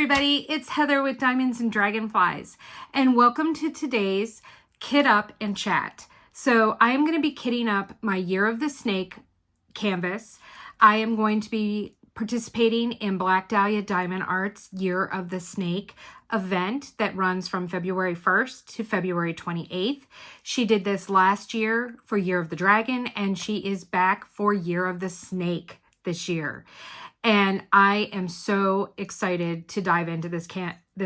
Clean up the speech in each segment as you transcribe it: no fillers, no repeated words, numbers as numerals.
everybody, it's Heather with Diamonds and Dragonflies, and welcome to today's Kit Up and Chat. So I am going to be kitting up my Year of the Snake canvas. I am going to be participating in Black Dahlia Diamond Art's Year of the Snake event that runs from February 1st to February 28th. She did this last year for Year of the Dragon, and she is back for Year of the Snake this year. And I am so excited to dive into this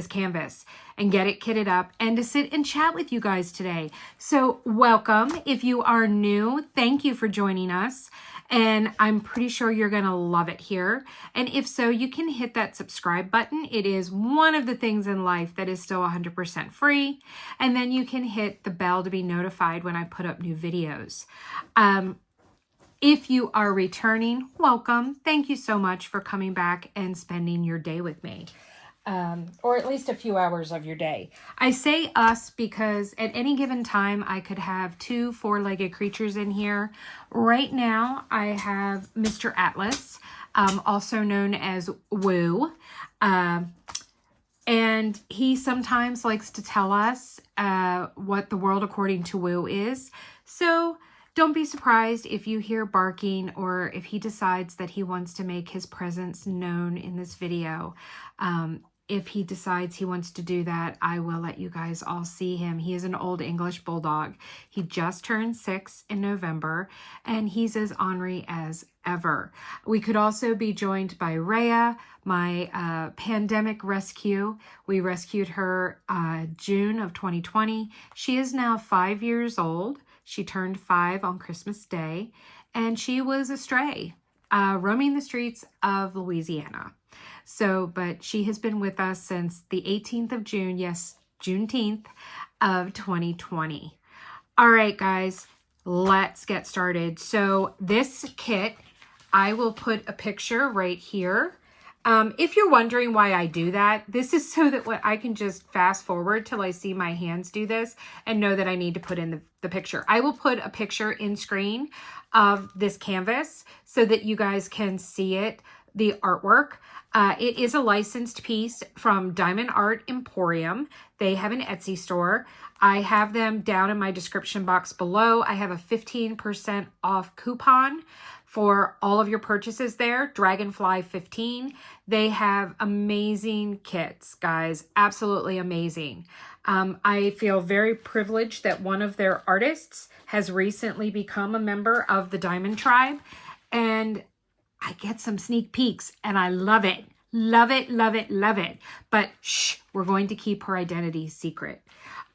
canvas and get it kitted up and to sit and chat with you guys today. So welcome. If you are new, thank you for joining us. And I'm pretty sure you're going to love it here. And if so, you can hit that subscribe button. It is one of the things in life that is still 100% free. And then you can hit the bell to be notified when I put up new videos. If you are returning, welcome. Thank you so much for coming back and spending your day with me, or at least a few hours of your day. I say us because at any given time, I could have two four-legged creatures in here. Right now, I have Mr. Atlas, also known as Woo, and he sometimes likes to tell us what the world according to Woo is. So don't be surprised if you hear barking or if he decides that he wants to make his presence known in this video. If he decides he wants to do that, I will let you guys all see him. He is an old English bulldog. He just turned 6 in November, and he's as ornery as ever. We could also be joined by Rhea, my pandemic rescue. We rescued her June of 2020. She is now 5 years old. She turned 5 on Christmas Day, and she was a stray, roaming the streets of Louisiana. But she has been with us since the 18th of June, yes, Juneteenth of 2020. All right, guys, let's get started. So this kit, I will put a picture right here. If you're wondering why I do that, this is so that I can just fast forward till I see my hands do this and know that I need to put in the picture. I will put a picture in screen of this canvas so that you guys can see it, the artwork. It is a licensed piece from Art Emporium. They have an Etsy store. I have them down in my description box below. I have a 15% off coupon for all of your purchases there, Dragonfly 15. They have amazing kits, guys, absolutely amazing. I feel very privileged that one of their artists has recently become a member of the Diamond Tribe, and I get some sneak peeks, and I love it. Love it, love it, love it. But shh, we're going to keep her identity secret.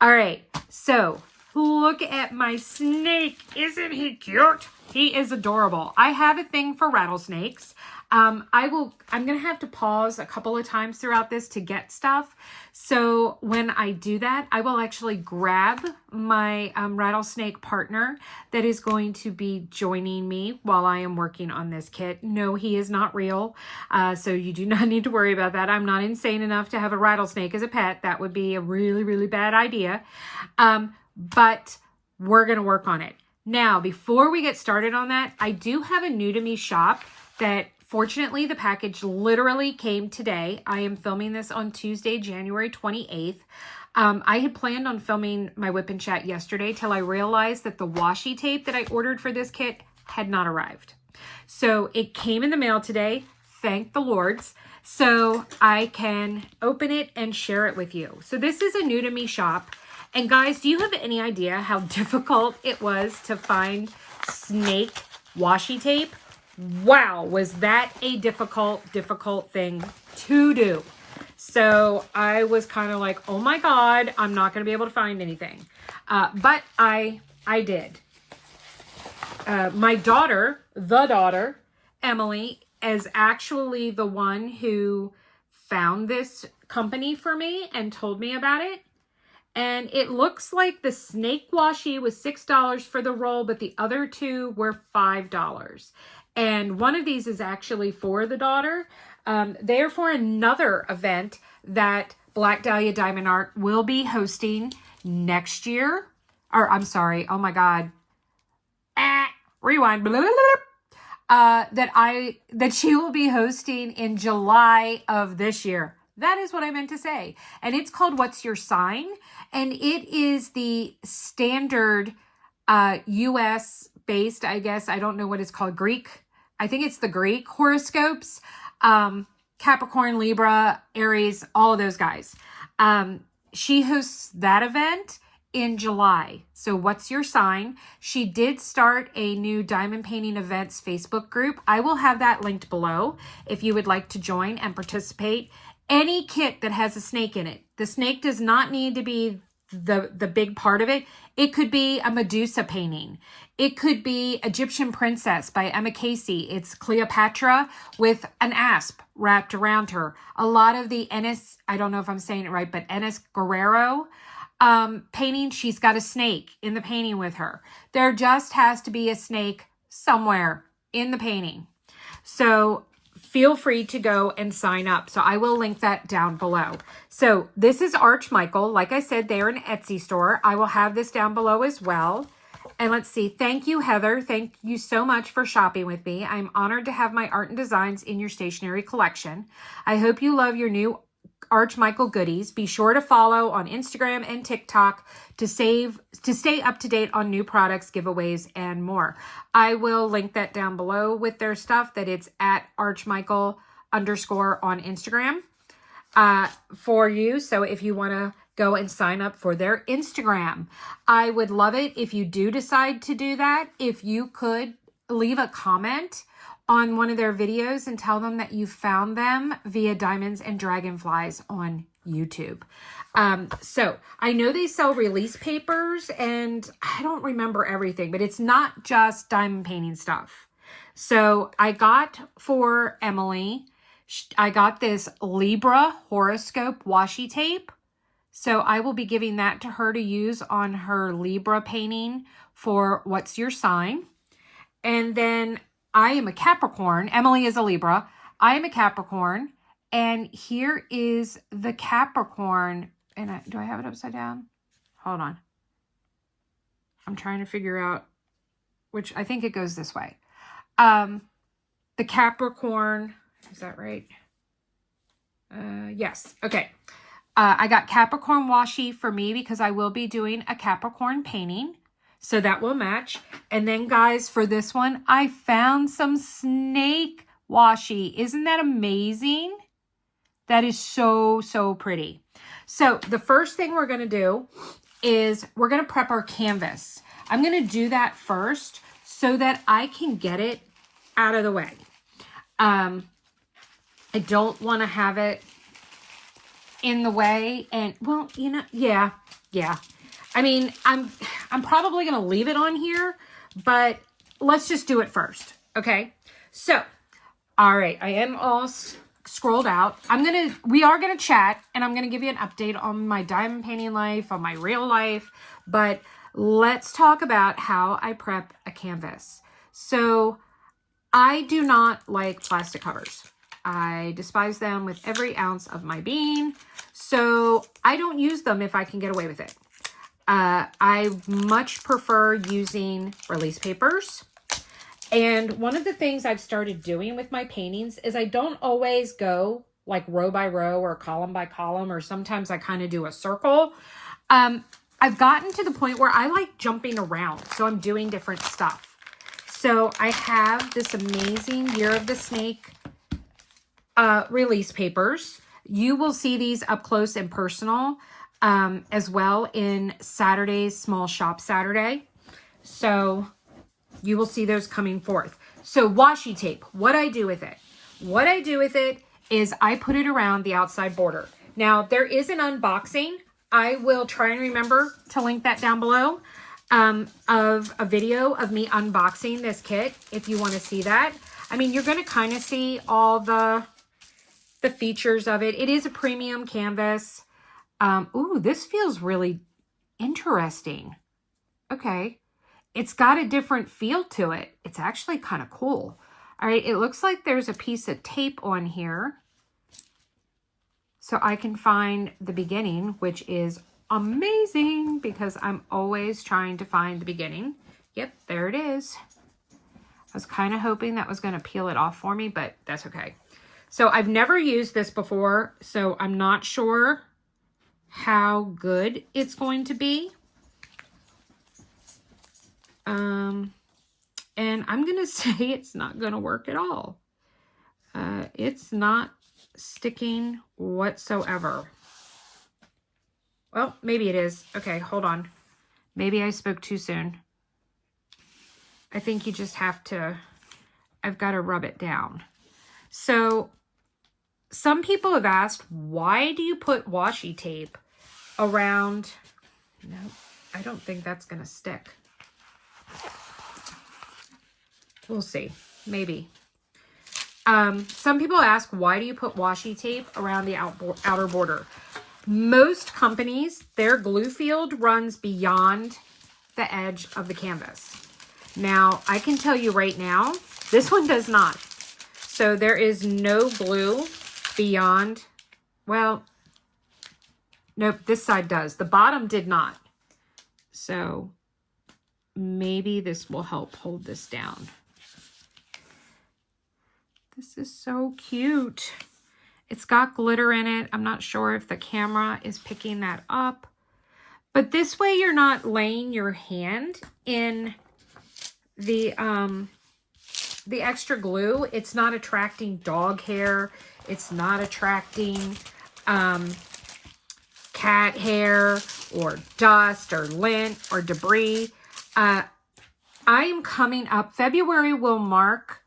All right, so look at my snake. Isn't he cute? He is adorable. I have a thing for rattlesnakes. I'm going to have to pause a couple of times throughout this to get stuff. So when I do that, I will actually grab my rattlesnake partner that is going to be joining me while I am working on this kit. No, he is not real. So you do not need to worry about that. I'm not insane enough to have a rattlesnake as a pet. That would be a really, really bad idea. But we're going to work on it. Now, before we get started on that, I do have a new to me shop that fortunately the package literally came today. I am filming this on Tuesday, January 28th. I had planned on filming my whip and chat yesterday till I realized that the washi tape that I ordered for this kit had not arrived. So it came in the mail today, thank the Lords, so I can open it and share it with you. So this is a new to me shop. And guys, do you have any idea how difficult it was to find snake washi tape? Wow, was that a difficult thing to do. So I was kind of like, oh my God, I'm not going to be able to find anything. But I did. My daughter, Emily, is actually the one who found this company for me and told me about it. And it looks like the snake washi was $6 for the roll, but the other two were $5. And one of these is actually for the daughter. They are for another event that Black Dahlia Diamond Art will be hosting next year. Or I'm sorry, oh my God. Rewind. That she will be hosting in July of this year. That is what I meant to say. And it's called What's Your Sign? And it is the standard US based, I guess. I don't know what it's called. Greek. I think it's the Greek horoscopes. Capricorn, Libra, Aries, all of those guys. She hosts that event in July. So What's Your Sign? She did start a new diamond painting events Facebook group. I will have that linked below if you would like to join and participate. Any kit that has a snake in it. The snake does not need to be the big part of it. It could be a Medusa painting. It could be Egyptian Princess by Emma Casey. It's Cleopatra with an asp wrapped around her. A lot of the Enes, I don't know if I'm saying it right, but Enes Guerrero painting, she's got a snake in the painting with her. There just has to be a snake somewhere in the painting. So feel free to go and sign up. So I will link that down below. So this is Art Michael. Like I said, they're an Etsy store. I will have this down below as well. And let's see. Thank you, Heather. Thank you so much for shopping with me. I'm honored to have my art and designs in your stationery collection. I hope you love your new Art Michael goodies. Be sure to follow on Instagram and TikTok to stay up to date on new products, giveaways, and more. I will link that down below with their stuff, that it's at archmichael_ on Instagram for you. So if you want to go and sign up for their Instagram, I would love it if you do decide to do that. If you could leave a comment on one of their videos and tell them that you found them via Diamonds and Dragonflies on YouTube. So I know they sell release papers, and I don't remember everything, but it's not just diamond painting stuff. So I got for Emily, I got this Libra horoscope washi tape. So I will be giving that to her to use on her Libra painting for What's Your Sign? And then I am a Capricorn. Emily is a Libra. I am a Capricorn. And here is the Capricorn. And do I have it upside down? Hold on. I'm trying to figure out which, I think it goes this way. The Capricorn, is that right? Yes. Okay. I got Capricorn washi for me because I will be doing a Capricorn painting. So that will match. And then guys, for this one, I found some snake washi. Isn't that amazing? That is so, so pretty. So the first thing we're going to do is we're going to prep our canvas. I'm going to do that first so that I can get it out of the way. I don't want to have it in the way. And well, you know, yeah. I mean, I'm probably going to leave it on here, but let's just do it first. Okay. So, all right. I am all scrolled out. We are going to chat, and I'm going to give you an update on my diamond painting life, on my real life, but let's talk about how I prep a canvas. So I do not like plastic covers. I despise them with every ounce of my being. So I don't use them if I can get away with it. I much prefer using release papers. And one of the things I've started doing with my paintings is I don't always go like row by row or column by column, or sometimes I kind of do a circle. I've gotten to the point where I like jumping around. So I'm doing different stuff. So I have this amazing Year of the Snake release papers. You will see these up close and personal as well in Saturday's Small Shop Saturday. So you will see those coming forth. So washi tape, what I do with it. What I do with it is I put it around the outside border. Now there is an unboxing. I will try and remember to link that down below of a video of me unboxing this kit if you want to see that. I mean, you're going to kind of see all the features of it. It is a premium canvas. Ooh, this feels really interesting. Okay. It's got a different feel to it. It's actually kind of cool. All right. It looks like there's a piece of tape on here. So I can find the beginning, which is amazing because I'm always trying to find the beginning. Yep, there it is. I was kind of hoping that was going to peel it off for me, but that's okay. So I've never used this before, so I'm not sure how good it's going to be. And I'm going to say it's not going to work at all. It's not sticking whatsoever. Well, maybe it is. Okay, hold on. Maybe I spoke too soon. I think you just have to, I've got to rub it down. So some people have asked, why do you put washi tape around? No, I don't think that's going to stick. We'll see. Maybe. Some people ask, why do you put washi tape around the outer border? Most companies, their glue field runs beyond the edge of the canvas. Now, I can tell you right now, this one does not. So there is no glue beyond, well, nope, this side does. The bottom did not. So maybe this will help hold this down. This is so cute. It's got glitter in it. I'm not sure if the camera is picking that up. But this way you're not laying your hand in the extra glue. It's not attracting dog hair. It's not attracting cat hair or dust or lint or debris. I am coming up. February will mark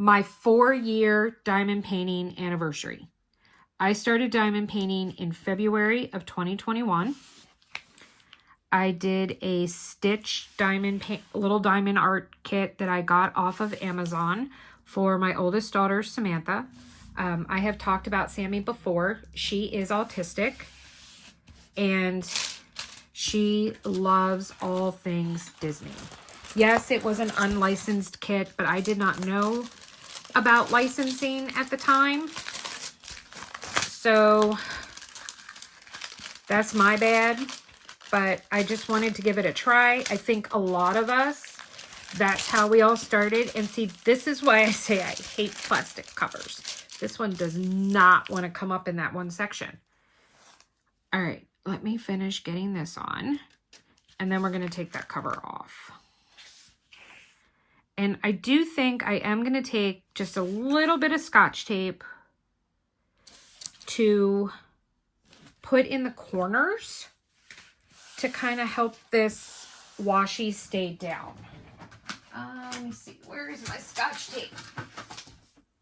my 4-year diamond painting anniversary. I started diamond painting in February of 2021. I did a stitch diamond little diamond art kit that I got off of Amazon for my oldest daughter, Samantha. I have talked about Sammy before. She is autistic and she loves all things Disney. Yes, it was an unlicensed kit, but I did not know about licensing at the time. So that's my bad, but I just wanted to give it a try. I think a lot of us, that's how we all started. And see, this is why I say I hate plastic covers. This one does not want to come up in that one section. All right, let me finish getting this on, and then we're going to take that cover off. And I do think I am going to take just a little bit of Scotch tape to put in the corners to kind of help this washi stay down. Let me see. Where is my Scotch tape?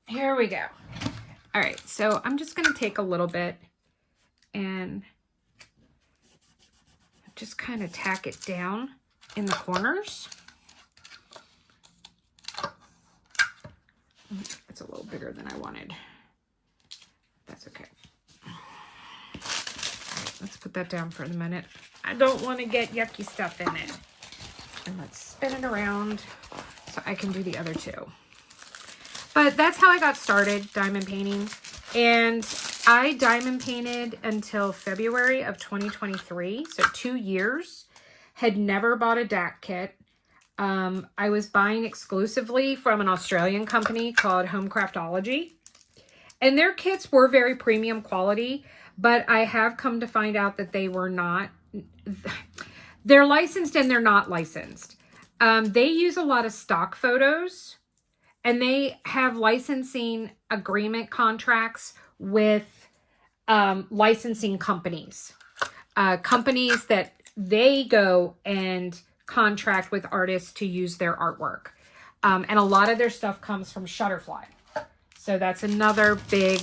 Here we go. All right. So I'm just going to take a little bit and just kind of tack it down in the corners. It's a little bigger than I wanted. That's okay. All right, let's put that down for a minute. I don't want to get yucky stuff in it. And let's spin it around so I can do the other two. But that's how I got started diamond painting. And I diamond painted until February of 2023. So 2 years. Had never bought a DAC kit. I was buying exclusively from an Australian company called Home Craftology. And their kits were very premium quality, but I have come to find out that they were not. They're licensed and they're not licensed. They use a lot of stock photos, and they have licensing agreement contracts with licensing companies. Companies that they go and contract with artists to use their artwork. And a lot of their stuff comes from Shutterfly. So that's another big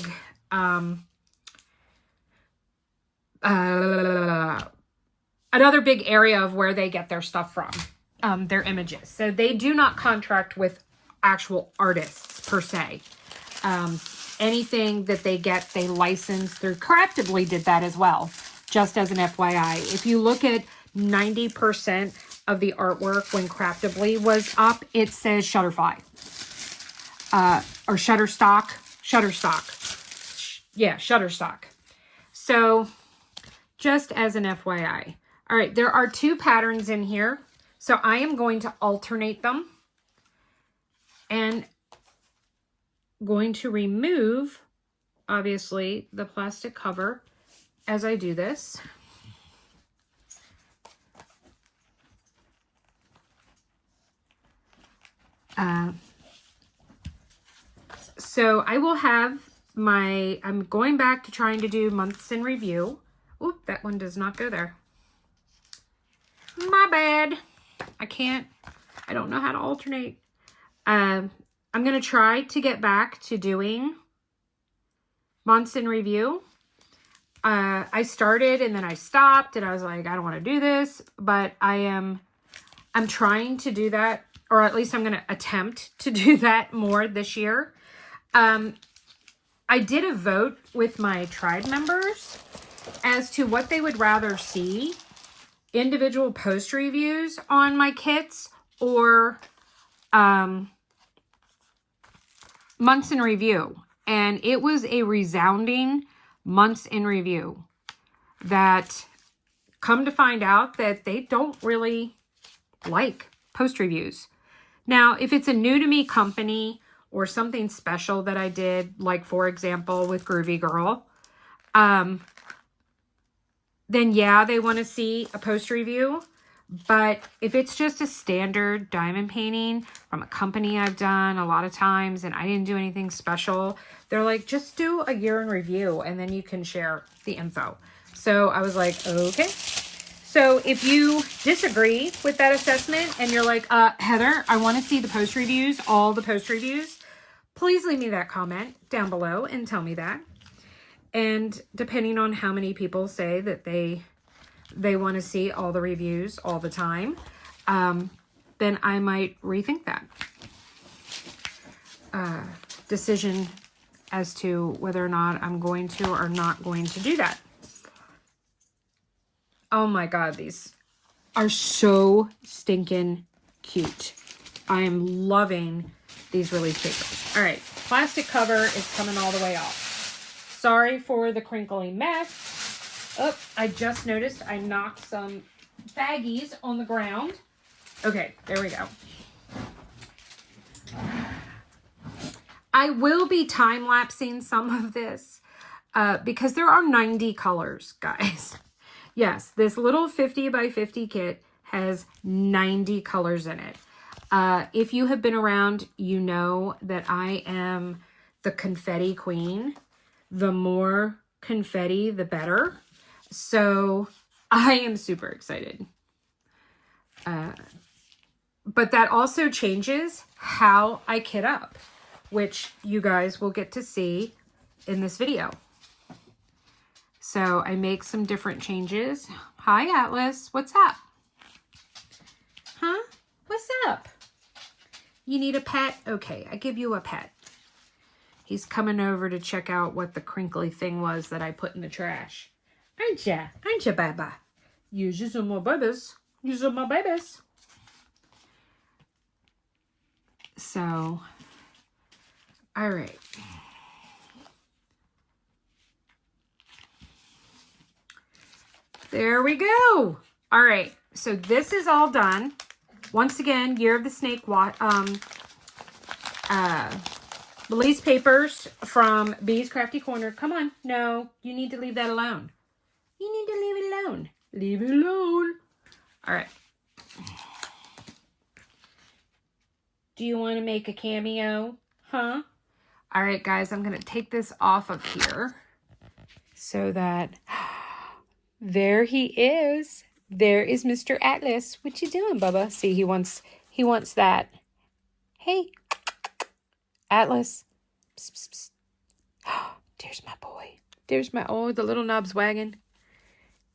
area of where they get their stuff from, their images. So they do not contract with actual artists per se. Anything that they get, they license through. Craftably did that as well, just as an FYI. If you look at 90% of the artwork when Craftably was up, it says Shutterfly. Or Shutterstock. Yeah, Shutterstock. So, just as an FYI. All right, there are 2 patterns in here. So, I am going to alternate them. And going to remove obviously, the plastic cover as I do this. So I will have I'm going back to trying to do months in review. Oop, that one does not go there. My bad. I don't know how to alternate. I'm going to try to get back to doing months in review. I started and then I stopped and I was like, I don't want to do this, but I'm trying to do that, or at least I'm going to attempt to do that more this year. I did a vote with my tribe members as to what they would rather see, individual post reviews on my kits or months in review. And it was a resounding months in review, that come to find out that they don't really like post reviews. Now, if it's a new to me company or something special that I did, like for example with Groovy Girl, then yeah, they want to see a post review. But if it's just a standard diamond painting from a company I've done a lot of times and I didn't do anything special, they're like, just do a year in review and then you can share the info. So I was like, okay. So if you disagree with that assessment and you're like, Heather, I want to see the post reviews, all the post reviews, please leave me that comment down below and tell me that. And depending on how many people say that they want to see all the reviews all the time, then I might rethink that decision as to whether or not I'm going to or not going to do that. Oh my God, these are so stinking cute. I am loving these release papers. All right, plastic cover is coming all the way off. Sorry for the crinkly mess. Oh, I just noticed I knocked some baggies on the ground. Okay, there we go. I will be time-lapsing some of this because there are 90 colors, guys. Yes, this little 50 by 50 kit has 90 colors in it. If you have been around, you know that I am the confetti queen. The more confetti, the better. So I am super excited. But that also changes how I kit up, which you guys will get to see in this video. So I make some different changes. Hi, Atlas. What's up? Huh? What's up? You need a pet? Okay, I give you a pet. He's coming over to check out what the crinkly thing was that I put in the trash. Aren't ya? Aren't ya, Baba? You're just my babies. You're my babies. So, all right. There we go. All right. So this is all done. Once again, Year of the Snake release papers from Bee's Crafty Corner. Come on. No, you need to leave that alone. You need to leave it alone. Leave it alone. All right. Do you want to make a cameo? Huh? All right, guys, I'm going to take this off of here so that there he is. There is Mr. Atlas. What you doing, Bubba? See, he wants that. Hey, Atlas. Psst, psst, psst. Oh, there's my boy. There's my, oh, the little knob's wagging.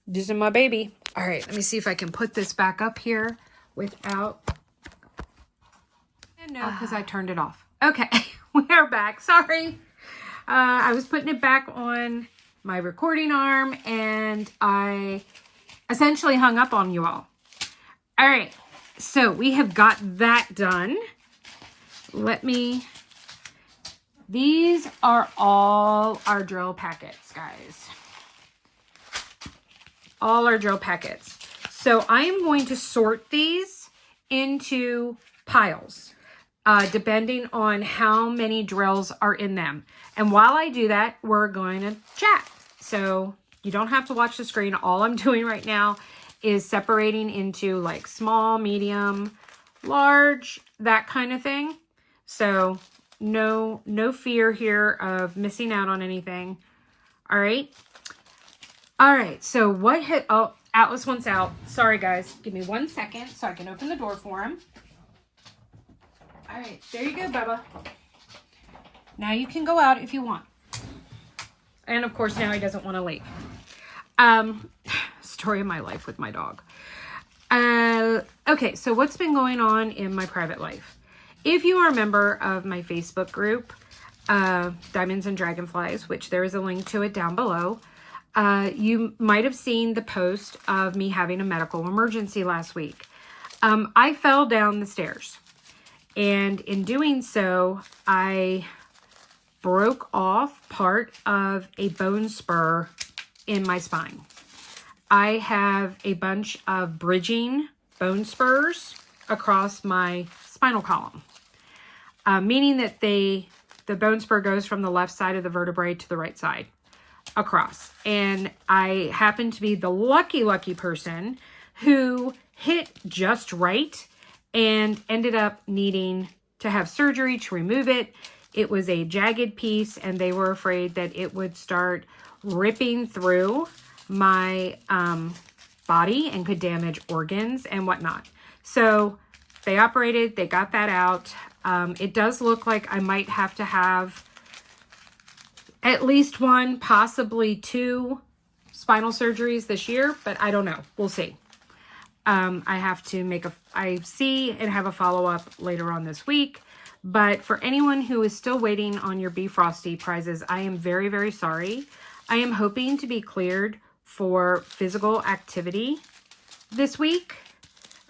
This is my baby. All right, let me see if I can put this back up here without... No, because I turned it off. Okay, we're back. Sorry. I was putting it back on my recording arm and I essentially hung up on you all. All right, so we have got that done. These are all our drill packets, guys. All our drill packets. So I am going to sort these into piles. depending on how many drills are in them. And while I do that, we're going to chat. So you don't have to watch the screen. All I'm doing right now is separating into like small, medium, large, that kind of thing. So no fear here of missing out on anything. All right. All right. So what hit, oh, Atlas wants out. Sorry guys. Give me 1 second so I can open the door for him. All right. There you go, Bubba. Now you can go out if you want. And of course now he doesn't want to leave. Story of my life with my dog. Okay, so what's been going on in my private life? If you are a member of my Facebook group, Diamonds and Dragonflies, which there is a link to it down below, you might have seen the post of me having a medical emergency last week. I fell down the stairs, and in doing so, I broke off part of a bone spur in my spine. I have a bunch of bridging bone spurs across my spinal column, meaning that the bone spur goes from the left side of the vertebrae to the right side across. And I happen to be the lucky person who hit just right and ended up needing to have surgery to remove it. It was a jagged piece, and they were afraid that it would start ripping through my body and could damage organs and whatnot. So they operated, they got that out. It does look like I might have to have at least 1, possibly 2 spinal surgeries this year, but I don't know. We'll see. I have to see and have a follow-up later on this week. But for anyone who is still waiting on your Be Frosty prizes, I am very, very sorry. I am hoping to be cleared for physical activity this week,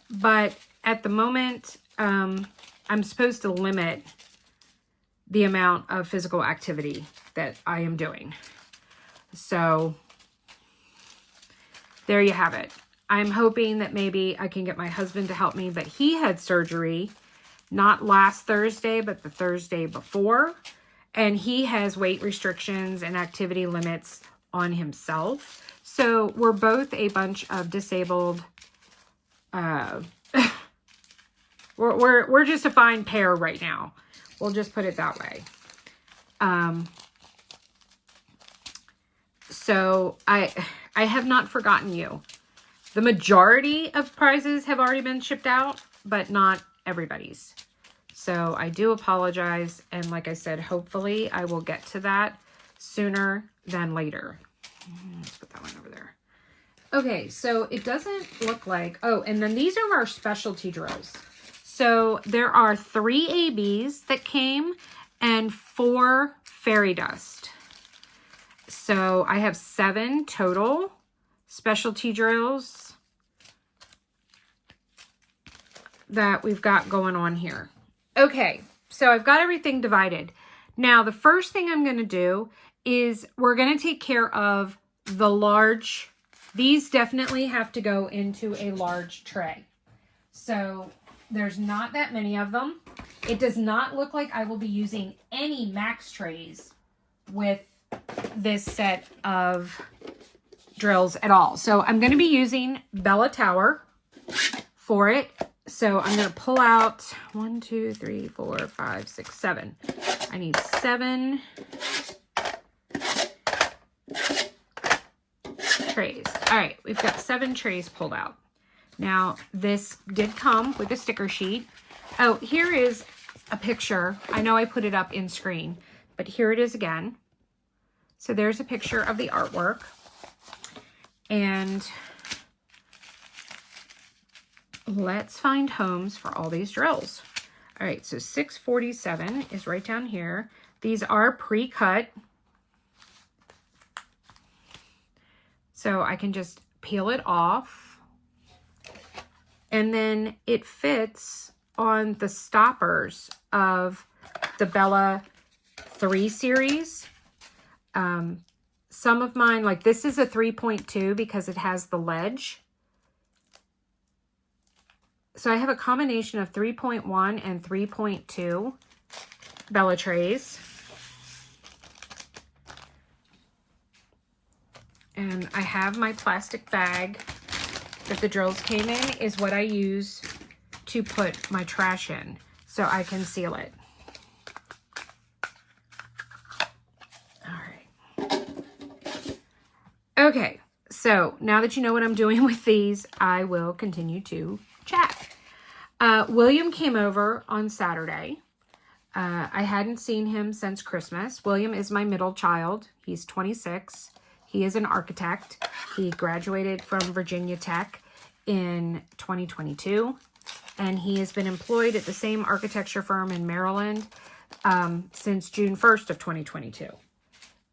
but at the moment, I'm supposed to limit the amount of physical activity that I am doing. So there you have it. I'm hoping that maybe I can get my husband to help me, but he had surgery not last Thursday, but the Thursday before. And he has weight restrictions and activity limits on himself. So we're both a bunch of disabled, we're just a fine pair right now. We'll just put it that way. So I have not forgotten you. The majority of prizes have already been shipped out, but not everybody's. So I do apologize. And like I said, hopefully I will get to that sooner than later. Let's put that one over there. Okay, so it doesn't look like, oh, and then these are our specialty drills. So there are 3 ABs that came and 4 fairy dust. So I have 7 total specialty drills that we've got going on here. Okay, so I've got everything divided. Now, the first thing I'm going to do is we're going to take care of the large. These definitely have to go into a large tray. So there's not that many of them. It does not look like I will be using any max trays with this set of drills at all. So I'm going to be using Bella Tower for it. So I'm going to pull out 1, 2, 3, 4, 5, 6, 7. I need 7 trays. All right, we've got 7 trays pulled out. Now, this did come with a sticker sheet. Oh, here is a picture. I know I put it up in screen, but here it is again. So there's a picture of the artwork. And let's find homes for all these drills. All right, so 647 is right down here. These are pre-cut. So I can just peel it off. And then it fits on the stoppers of the Bella 3 series. Some of mine, like this is a 3.2 because it has the ledge. So I have a combination of 3.1 and 3.2 Bellatrays. And I have my plastic bag that the drills came in is what I use to put my trash in so I can seal it. All right. Okay, so now that you know what I'm doing with these, I will continue to chat. William came over on Saturday. I hadn't seen him since Christmas. William is my middle child. He's 26. He is an architect. He graduated from Virginia Tech in 2022, and he has been employed at the same architecture firm in Maryland since June 1st of 2022.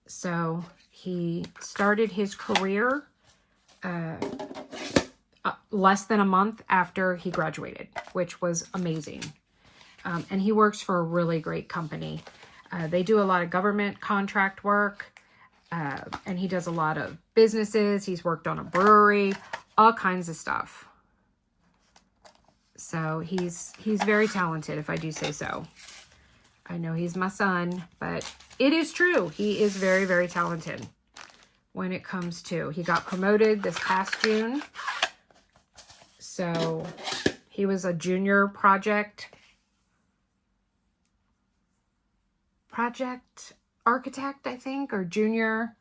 So he started his career less than a month after he graduated, which was amazing. And he works for a really great company. They do a lot of government contract work. And he does a lot of businesses. He's worked on a brewery, all kinds of stuff. So he's very talented, if I do say so. I know he's my son, but it is true. He is very, very talented when it comes to. He got promoted this past June. So he was a junior project architect, I think, or a junior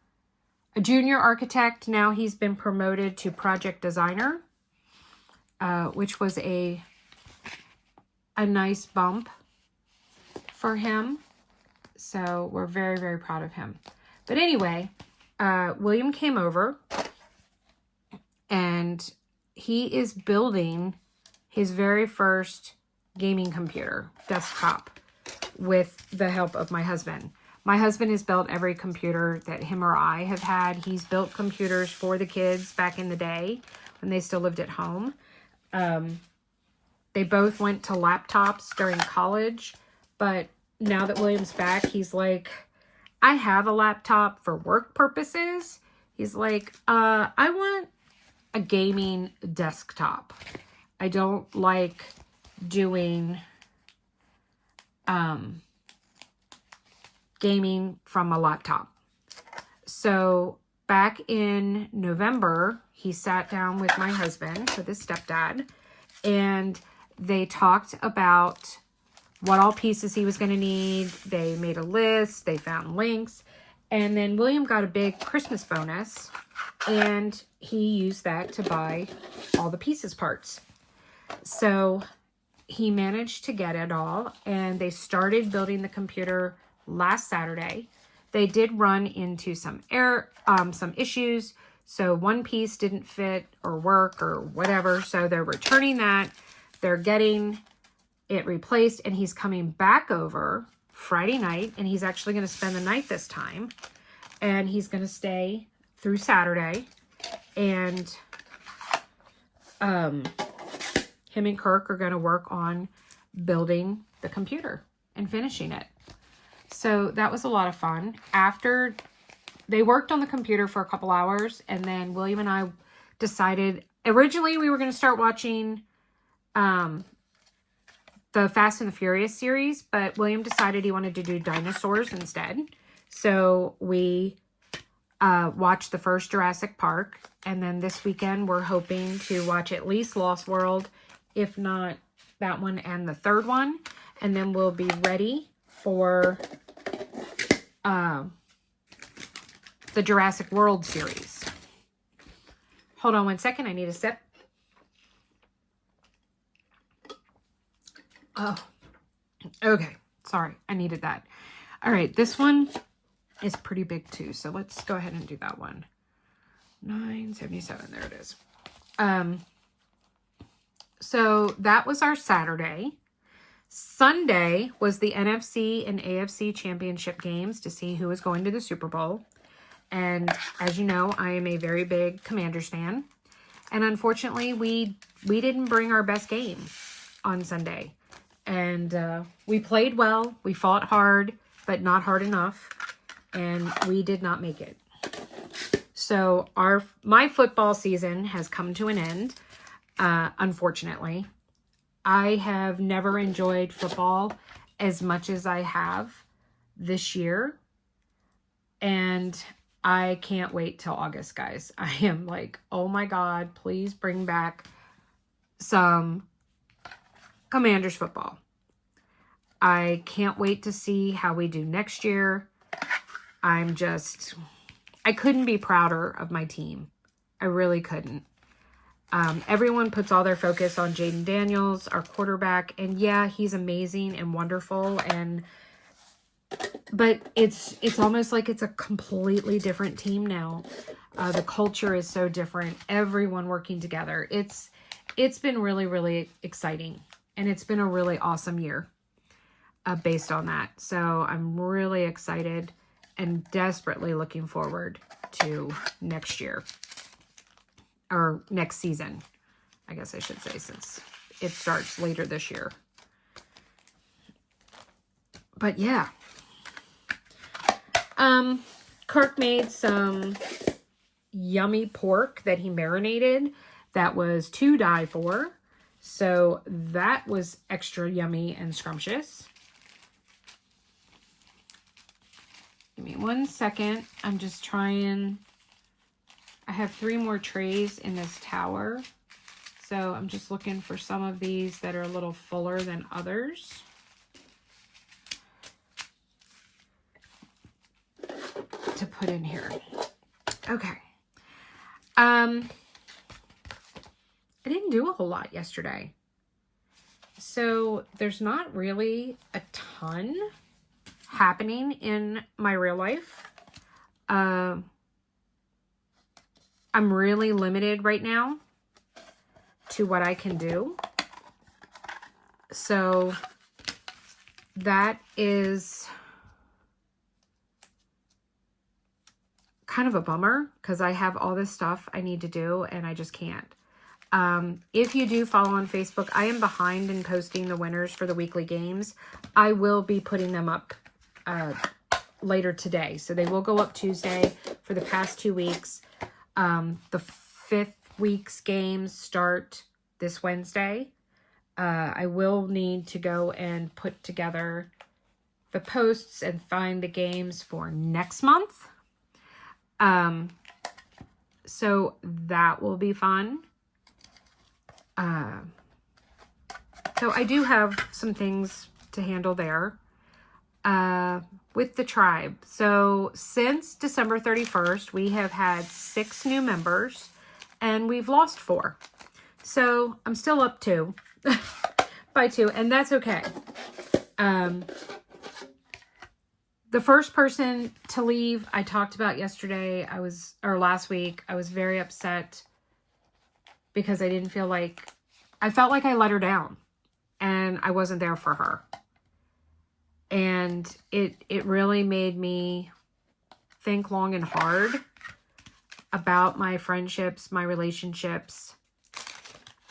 architect. Now he's been promoted to project designer, which was a nice bump for him. So we're very, very proud of him. But anyway, William came over and he is building his very first gaming computer desktop with the help of my husband. My husband has built every computer that him or I have had. He's built computers for the kids back in the day when they still lived at home. They both went to laptops during college, but now that William's back, he's like, I have a laptop for work purposes. He's like, I want a gaming desktop. I don't like doing gaming from a laptop. So back in November, he sat down with my husband, with his stepdad, and they talked about what all pieces he was going to need. They made a list, they found links, and then William got a big Christmas bonus, and he used that to buy all the pieces parts. So he managed to get it all, and they started building the computer last Saturday. They did run into some issues. So one piece didn't fit or work or whatever. So they're returning that. They're getting it replaced, and he's coming back over Friday night, and he's actually going to spend the night this time, and he's going to stay through Saturday, and him and Kirk are going to work on building the computer and finishing it. So that was a lot of fun. After they worked on the computer for a couple hours, and then William and I decided, originally we were going to start watching the Fast and the Furious series, but William decided he wanted to do dinosaurs instead. So we watched the first Jurassic Park, and then this weekend we're hoping to watch at least Lost World, if not that one and the third one, and then we'll be ready for the Jurassic World series. Hold on one second, I need a sip. Oh, okay. Sorry, I needed that. All right, this one is pretty big too, so let's go ahead and do that one. $9.77, there it is. So that was our Saturday. Sunday was the NFC and AFC championship games to see who was going to the Super Bowl. And as you know, I am a very big Commanders fan. And unfortunately, we didn't bring our best game on Sunday. And we played well, we fought hard, but not hard enough, and we did not make it. So my football season has come to an end, unfortunately. I have never enjoyed football as much as I have this year. And I can't wait till August, guys. I am like, oh my God, please bring back some Commanders football. I can't wait to see how we do next year. I couldn't be prouder of my team. I really couldn't. Everyone puts all their focus on Jaden Daniels, our quarterback. And yeah, he's amazing and wonderful. But it's almost like it's a completely different team now. The culture is so different. Everyone working together. It's been really, really exciting. And it's been a really awesome year based on that. So I'm really excited and desperately looking forward to next year. Or next season, I guess I should say, since it starts later this year. But yeah. Kirk made some yummy pork that he marinated that was to die for. So that was extra yummy and scrumptious. Give me 1 second. I'm just trying. I have 3 more trays in this tower. So I'm just looking for some of these that are a little fuller than others. To put in here. Okay. I didn't do a whole lot yesterday. So there's not really a ton happening in my real life. I'm really limited right now to what I can do. So that is kind of a bummer because I have all this stuff I need to do and I just can't. If you do follow on Facebook, I am behind in posting the winners for the weekly games. I will be putting them up later today. So they will go up Tuesday for the past 2 weeks. The 5th week's games start this Wednesday. I will need to go and put together the posts and find the games for next month. So that will be fun. So I do have some things to handle there, with the tribe. So since December 31st, we have had 6 new members and we've lost 4. So I'm still up 2 by 2, and that's okay. The first person to leave, I talked about yesterday, last week, I was very upset because I felt like I let her down and I wasn't there for her. And it really made me think long and hard about my friendships, my relationships.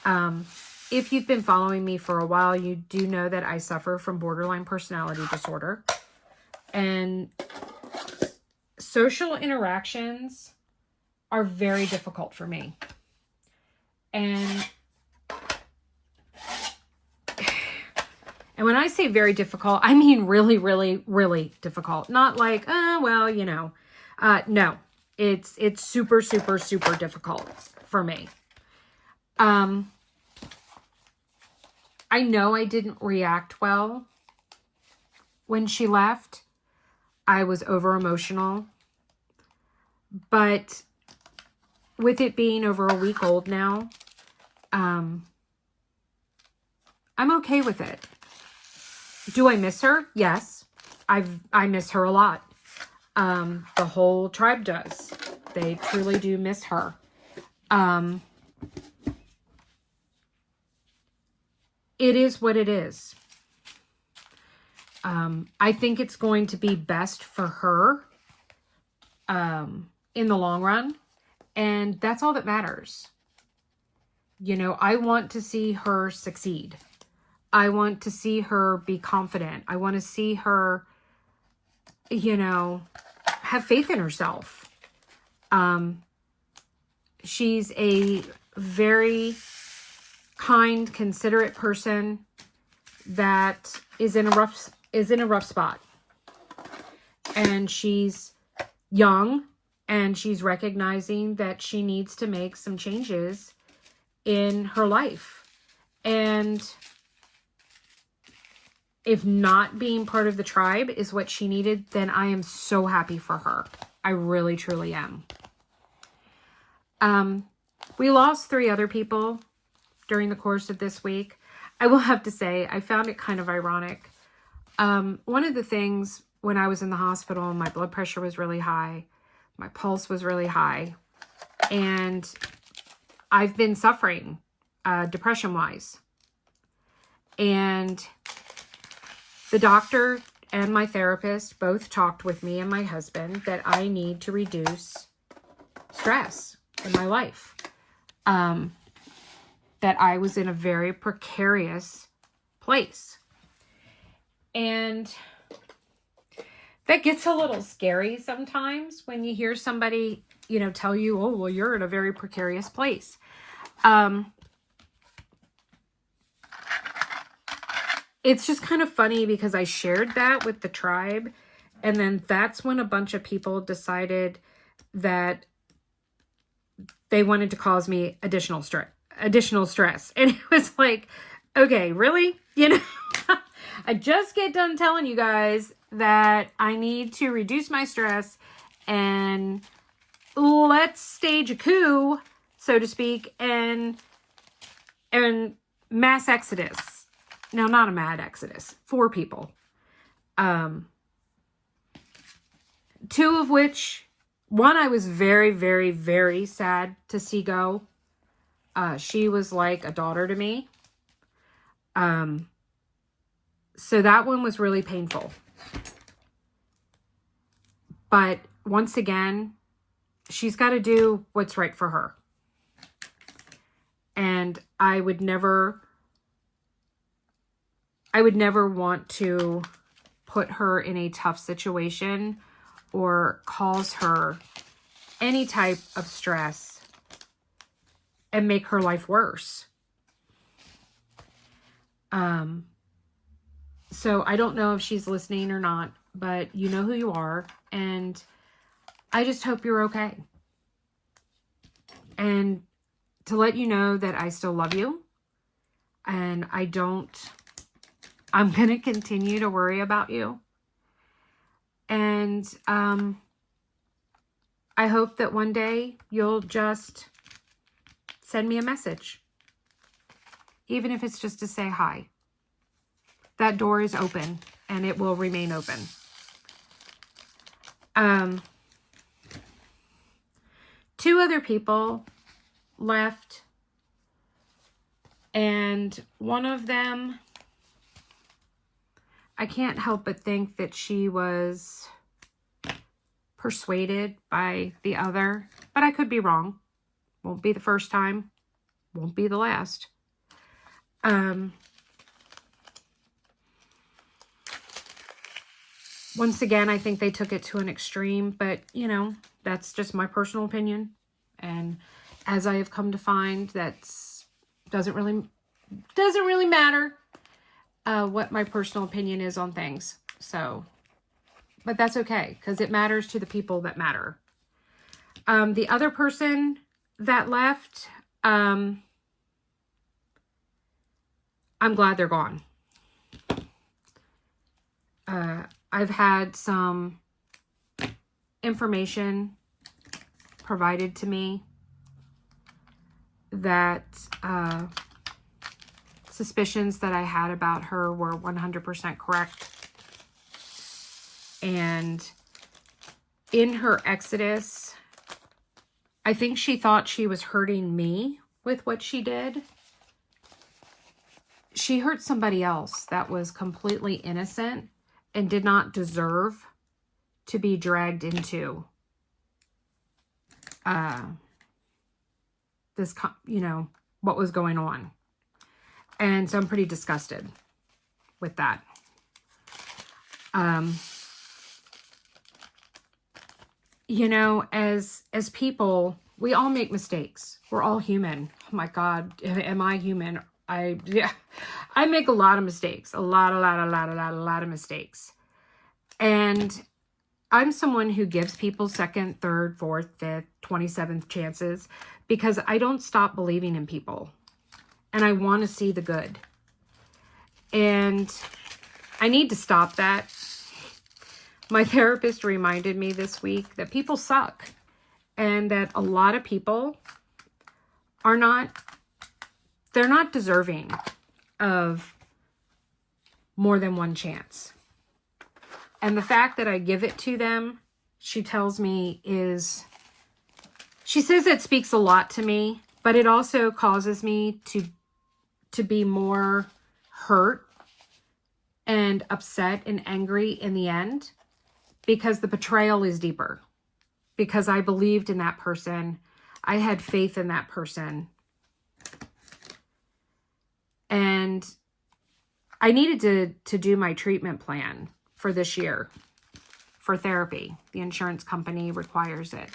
If you've been following me for a while, you do know that I suffer from borderline personality disorder. And social interactions are very difficult for me. And when I say very difficult, I mean really, really, really difficult. Not like, well, you know. No, it's super, super, super difficult for me. I know I didn't react well when she left. I was over emotional. But with it being over a week old now, I'm okay with it. Do I miss her? Yes. I miss her a lot. The whole tribe does. They truly do miss her. It is what it is. I think it's going to be best for her in the long run. And that's all that matters. You know, I want to see her succeed. I want to see her be confident. I want to see her, you know, have faith in herself. She's a very kind, considerate person that is in a rough spot. And she's young, and she's recognizing that she needs to make some changes in her life. And if not being part of the tribe is what she needed, then I am so happy for her. I really, truly am. We lost 3 other people during the course of this week. I will have to say, I found it kind of ironic. One of the things when I was in the hospital, my blood pressure was really high. My pulse was really high. And I've been suffering depression-wise. And the doctor and my therapist both talked with me and my husband that I need to reduce stress in my life. That I was in a very precarious place. And that gets a little scary sometimes when you hear somebody, you know, tell you, oh, well, you're in a very precarious place. It's just kind of funny because I shared that with the tribe. And then that's when a bunch of people decided that they wanted to cause me additional stress. And it was like, okay, really? You know, I just get done telling you guys that I need to reduce my stress and let's stage a coup, so to speak, and mass exodus. Now, not a mad exodus. 4 people. 2 of which, one I was very, very, very sad to see go. She was like a daughter to me. So that one was really painful. But once again, she's got to do what's right for her. And I would never want to put her in a tough situation or cause her any type of stress and make her life worse. So I don't know if she's listening or not, but you know who you are, and I just hope you're okay. And to let you know that I still love you, and I'm going to continue to worry about you. And I hope that one day you'll just send me a message. Even if it's just to say hi. That door is open, and it will remain open. 2 other people left, and one of them, I can't help but think that she was persuaded by the other, but I could be wrong. Won't be the first time, won't be the last. Once again, I think they took it to an extreme, but, you know, that's just my personal opinion. And as I have come to find, doesn't really matter what my personal opinion is on things. So, but that's okay, because it matters to the people that matter. The other person that left, I'm glad they're gone. I've had some information provided to me that suspicions that I had about her were 100% correct. And in her exodus, I think she thought she was hurting me with what she did. She hurt somebody else that was completely innocent and did not deserve to be dragged into this, you know, what was going on. And so I'm pretty disgusted with that. You know, as people, we all make mistakes. We're all human. Oh my God, am I human? Yeah, I make a lot of mistakes, a lot of mistakes. And I'm someone who gives people second, third, fourth, fifth, 27th chances because I don't stop believing in people and I want to see the good. And I need to stop that. My therapist reminded me this week that people suck and that a lot of people are they're not deserving of more than one chance. And the fact that I give it to them, she tells me she says it speaks a lot to me, but it also causes me to be more hurt and upset and angry in the end because the betrayal is deeper. Because I believed in that person. I had faith in that person. And I needed to do my treatment plan for this year for therapy. The insurance company requires it.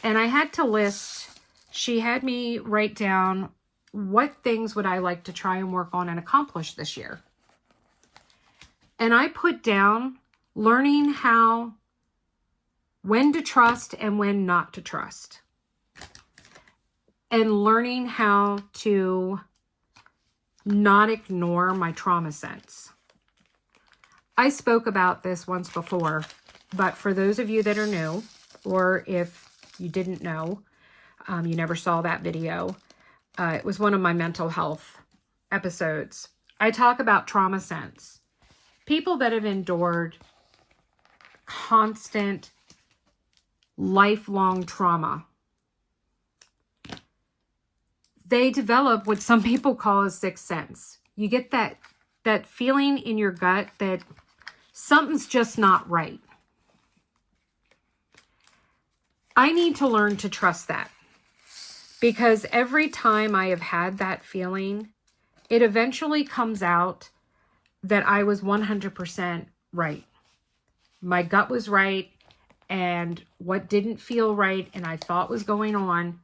And I had to list, she had me write down what things would I like to try and work on and accomplish this year. And I put down learning when to trust and when not to trust. And learning how to not ignore my trauma sense. I spoke about this once before, but for those of you that are new, or if you didn't know, you never saw that video, it was one of my mental health episodes. I talk about trauma sense. People that have endured constant, lifelong trauma, they develop what some people call a sixth sense. You get that feeling in your gut that something's just not right. I need to learn to trust that because every time I have had that feeling, it eventually comes out that I was 100% right. My gut was right, and what didn't feel right and I thought was going on,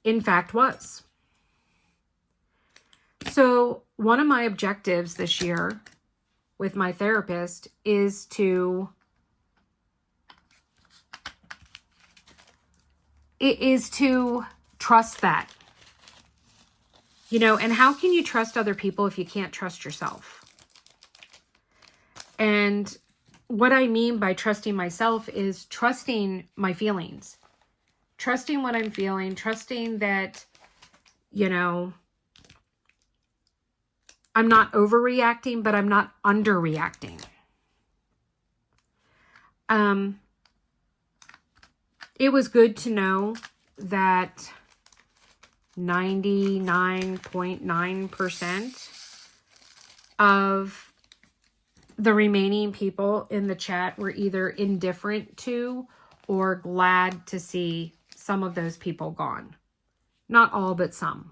in fact, was. So one of my objectives this year with my therapist is to trust that. And how can you trust other people if you can't trust yourself? And what I mean by trusting myself is trusting my feelings, trusting what I'm feeling, trusting that, I'm not overreacting, but I'm not underreacting. It was good to know that 99.9% of the remaining people in the chat were either indifferent to or glad to see some of those people gone. Not all, but some.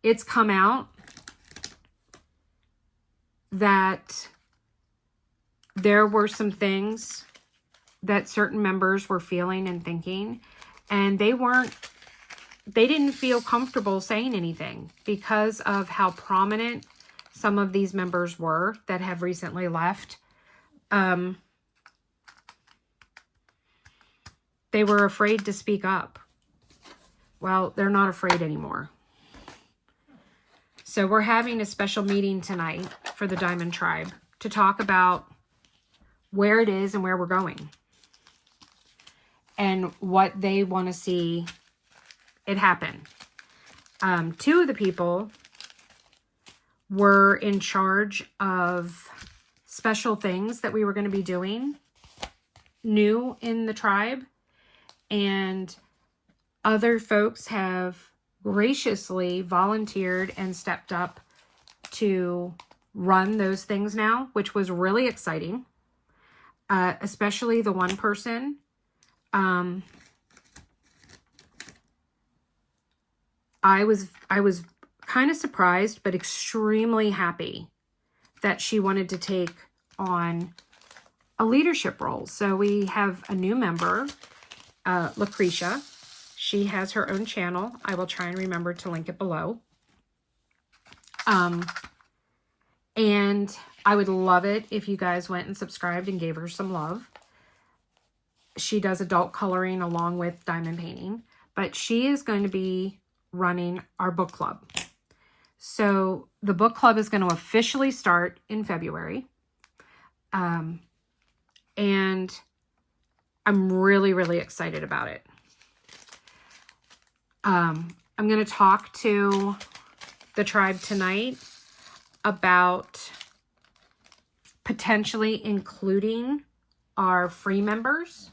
It's come out that there were some things that certain members were feeling and thinking, and they didn't feel comfortable saying anything because of how prominent some of these members were that have recently left. They were afraid to speak up. Well, they're not afraid anymore. So we're having a special meeting tonight for the Diamond Tribe to talk about where it is and where we're going and what they want to see it happen. Two of the people were in charge of special things that we were going to be doing new in the tribe, and other folks have graciously volunteered and stepped up to run those things now, which was really exciting. Especially the one person. I was kind of surprised, but extremely happy that she wanted to take on a leadership role. So we have a new member, Lucrecia. She has her own channel. I will try and remember to link it below. And I would love it if you guys went and subscribed and gave her some love. She does adult coloring along with diamond painting, but she is going to be running our book club. So the book club is going to officially start in February. And I'm really, really excited about it. I'm going to talk to the tribe tonight about potentially including our free members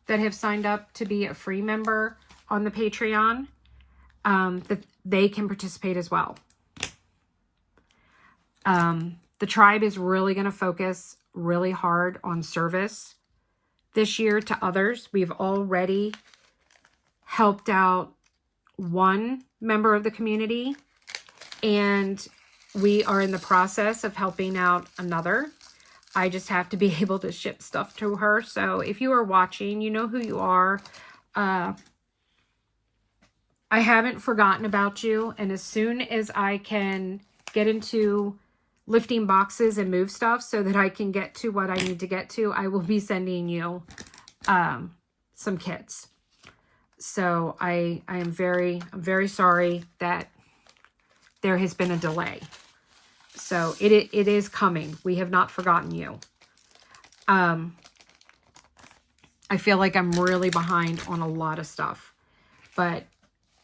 that have signed up to be a free member on the Patreon, that they can participate as well. The tribe is really going to focus really hard on service this year to others. We've already helped out one member of the community, and we are in the process of helping out another. I just have to be able to ship stuff to her. So if you are watching, you know who you are. I haven't forgotten about you. And as soon as I can get into lifting boxes and move stuff so that I can get to what I need to get to, I will be sending you some kits. So I'm very sorry that there has been a delay. So it is coming. We have not forgotten you. I feel like I'm really behind on a lot of stuff, but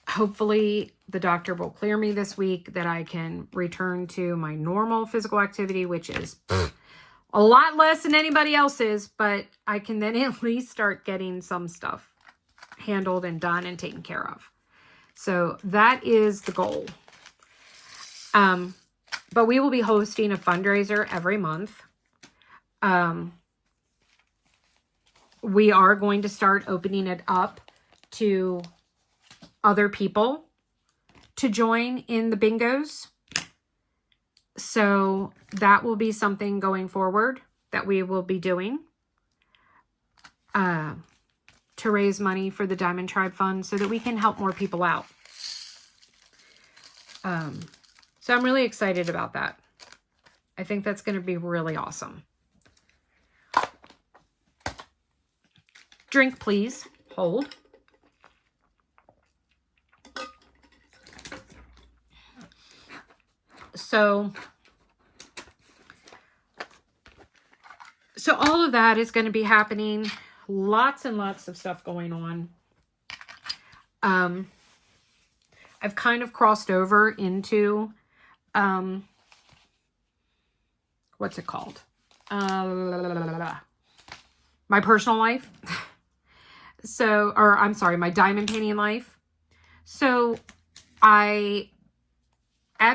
hopefully the doctor will clear me this week that I can return to my normal physical activity, which is a lot less than anybody else's, but I can then at least start getting some stuff handled and done and taken care of. So that is the goal. But we will be hosting a fundraiser every month. We are going to start opening it up to other people to join in the bingos. So that will be something going forward that we will be doing to raise money for the Diamond Tribe Fund so that we can help more people out. So I'm really excited about that. I think that's going to be really awesome. Drink, please. Hold. So all of that is going to be happening. Lots and lots of stuff going on. I've kind of crossed over into, what's it called? My personal life. So, or I'm sorry, my diamond painting life. So at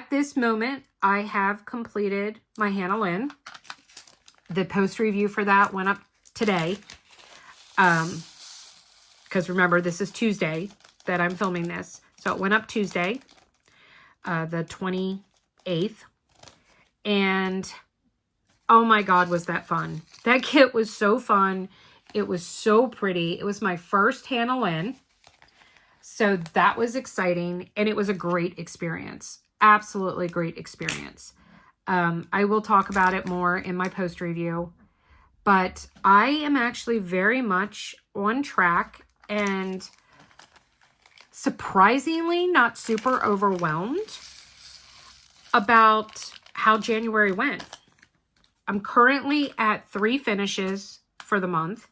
this moment, I have completed my Hannah Lynn. The post review for that went up today. Because remember, this is Tuesday that I'm filming this. So it went up Tuesday, the 28th. And oh my God, was that fun. That kit was so fun. It was so pretty. It was my first Hannah Lynn. So that was exciting. And it was a great experience. Absolutely great experience. I will talk about it more in my post review. But I am actually very much on track and surprisingly not super overwhelmed about how January went. I'm currently at 3 finishes for the month.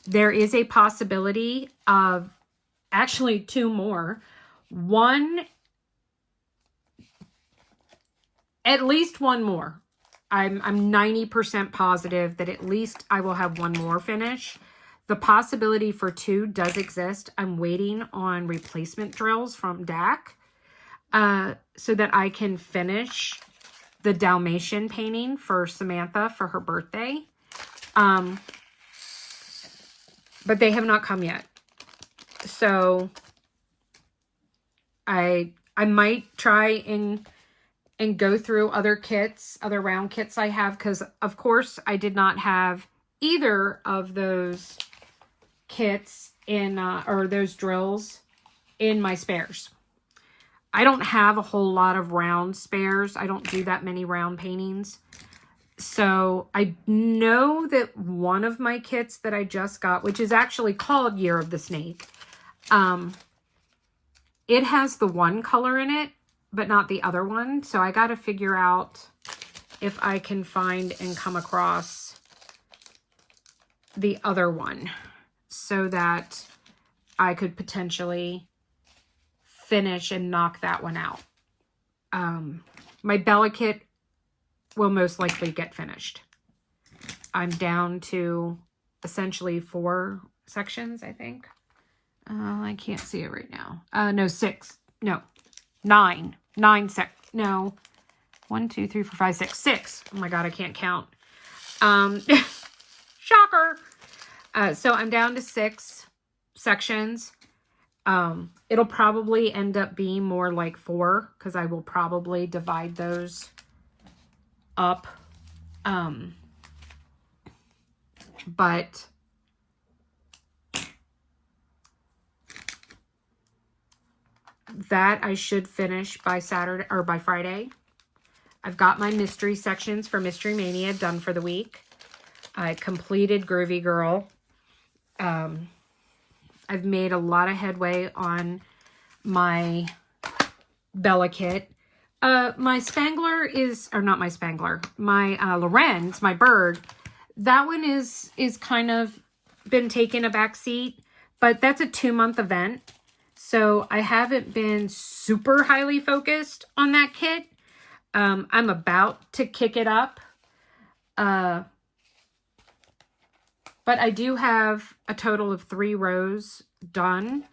There is a possibility of actually 2 more. At least one more. I'm 90% positive that at least I will have 1 more finish. The possibility for 2 does exist. I'm waiting on replacement drills from DAC so that I can finish the Dalmatian painting for Samantha for her birthday. But they have not come yet. So I might try and go through other kits, other round kits I have, because of course I did not have either of those kits in, or those drills in my spares. I don't have a whole lot of round spares. I don't do that many round paintings. So I know that one of my kits that I just got, which is actually called Year of the Snake, it has the one color in it, but not the other one. So I got to figure out if I can find and come across the other one so that I could potentially finish and knock that one out. My Bella kit will most likely get finished. I'm down to essentially 4 sections, I think. I can't see it right now. No, 6. No, 9. 9 no. 1, 2, 3, 4, 5, 6. 6. Oh my God, I can't count. Shocker. So I'm down to 6 sections. It'll probably end up being more like 4 because I will probably divide those up. But that I should finish by Saturday or by Friday. I've got my mystery sections for Mystery Mania done for the week. I completed Groovy Girl. I've made a lot of headway on my Bella kit. My Spangler is, or not my Spangler, my Lorenz, my bird, that one is kind of been taking a back seat, but that's a 2-month event. So I haven't been super highly focused on that kit. I'm about to kick it up. But I do have a total of 3 rows done.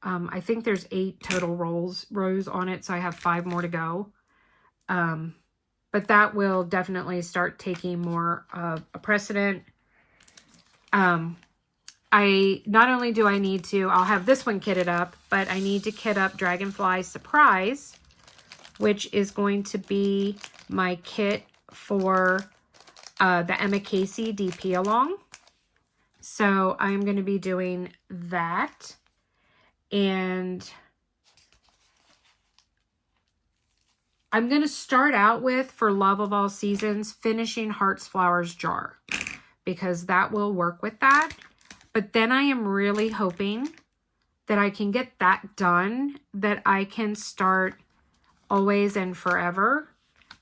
I think there's 8 total rows on it, so I have 5 more to go. But that will definitely start taking more of a precedent. Not only do I need to, I'll have this one kitted up, but I need to kit up Dragonfly Surprise, which is going to be my kit for the Emma Casey DP Along. So I'm going to be doing that. And I'm going to start out with, for Love of All Seasons, finishing Hearts Flowers Jar, because that will work with that. But then I am really hoping that I can get that done, that I can start Always and Forever,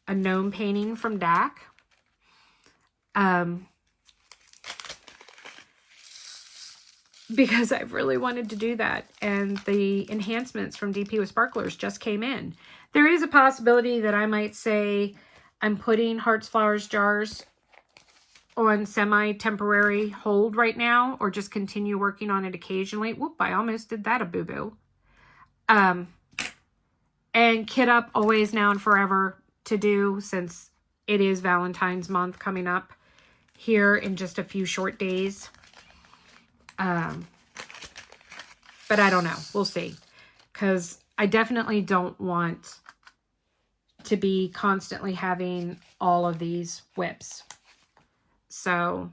a gnome painting from DAC. Because I've really wanted to do that. And the enhancements from DP with Sparklers just came in. There is a possibility that I might say I'm putting Hearts Flowers Jars on semi-temporary hold right now, or just continue working on it occasionally. Whoop, I almost did that a boo-boo. And kit up Always, Now, and Forever to do, since it is Valentine's month coming up here in just a few short days. But I don't know. We'll see. Because I definitely don't want to be constantly having all of these whips. So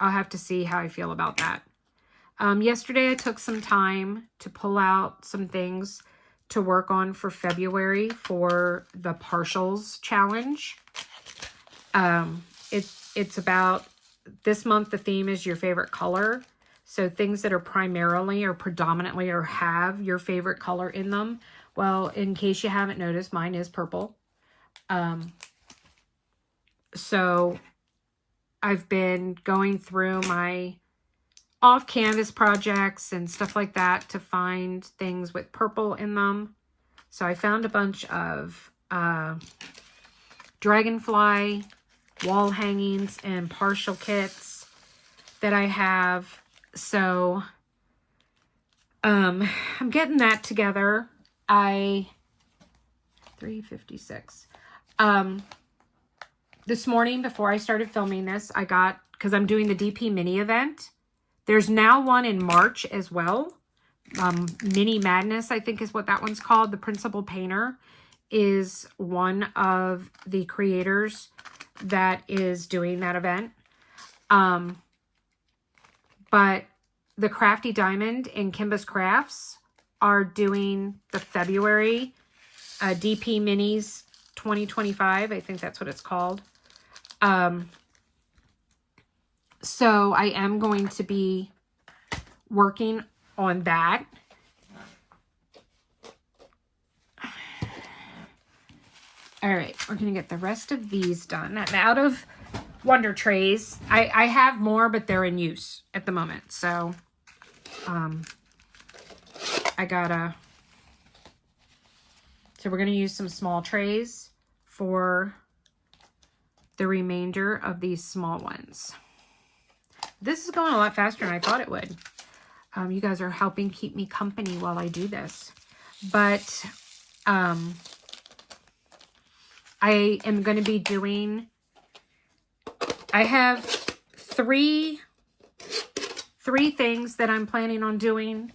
I'll have to see how I feel about that. Yesterday I took some time to pull out some things to work on for February for the Partials Challenge. It's about, this month the theme is your favorite color. So things that are primarily or predominantly or have your favorite color in them. Well, in case you haven't noticed, mine is purple. So I've been going through my off-canvas projects and stuff like that to find things with purple in them. So I found a bunch of Dragonfly wall hangings and partial kits that I have. So I'm getting that together. 356. This morning before I started filming this, I got, because I'm doing the DP mini event. There's now one in March as well. Mini Madness, I think is what that one's called. The Principal Painter is one of the creators that is doing that event. But the Crafty Diamond and Kimba's Crafts are doing the February DP Minis 2025. I think that's what it's called. So I am going to be working on that. All right, we're going to get the rest of these done. I'm out of Wonder Trays. I have more, but they're in use at the moment. So, so we're going to use some small trays for the remainder of these small ones. This is going a lot faster than I thought it would. You guys are helping keep me company while I do this. But, I am going to be doing, I have three things that I'm planning on doing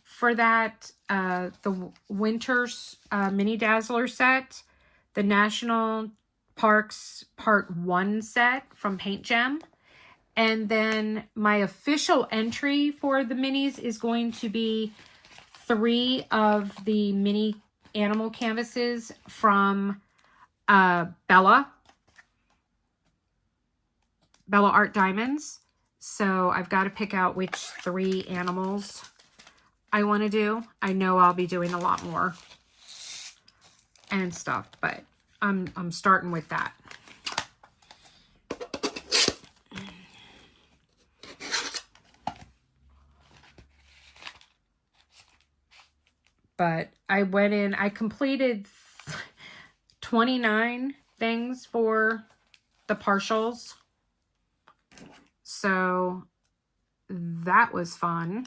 for that. The Winter's Mini Dazzler set, the National Parks Part 1 set from Paint Gem, and then my official entry for the minis is going to be 3 of the mini animal canvases from Bella Art Diamonds. So I've got to pick out which 3 animals I want to do. I know I'll be doing a lot more and stuff, but I'm starting with that. But I went in, I completed 29 things for the partials. So that was fun.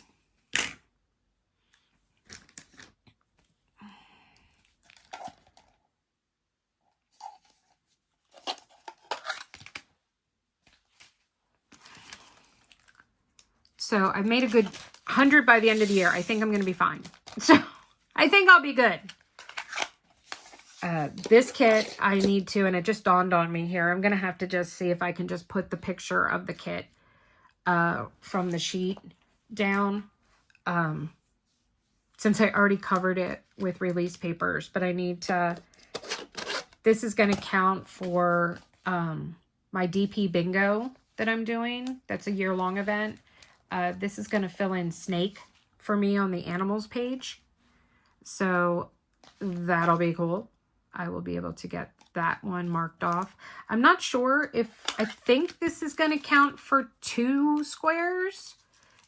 So I've made a good 100 by the end of the year. I think I'm going to be fine. So I think I'll be good. This kit, I need to, and it just dawned on me here, I'm going to have to just see if I can just put the picture of the kit from the sheet down. Since I already covered it with release papers, but I need to, this is going to count for my DP bingo that I'm doing. That's a year-long event. This is going to fill in Snake for me on the animals page. So that'll be cool. I will be able to get that one marked off. I'm not sure if, I think this is going to count for 2 squares.